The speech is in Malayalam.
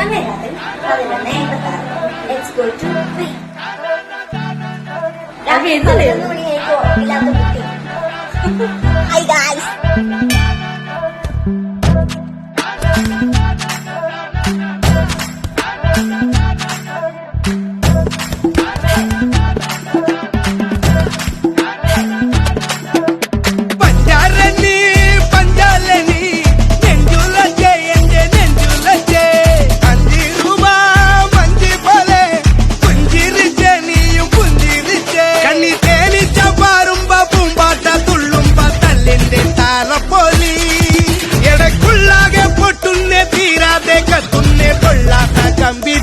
സമയത്ത് 11:56. Let's go to 3. 11 മണിയായിക്കോ ഇല്ലാത്ത കുട്ടി. Hi guys. എടക്കുള്ളാകെ പൊട്ടുന്നേ തീരാതെ കത്തുന്നേ കൊള്ളാത്ത കമ്പി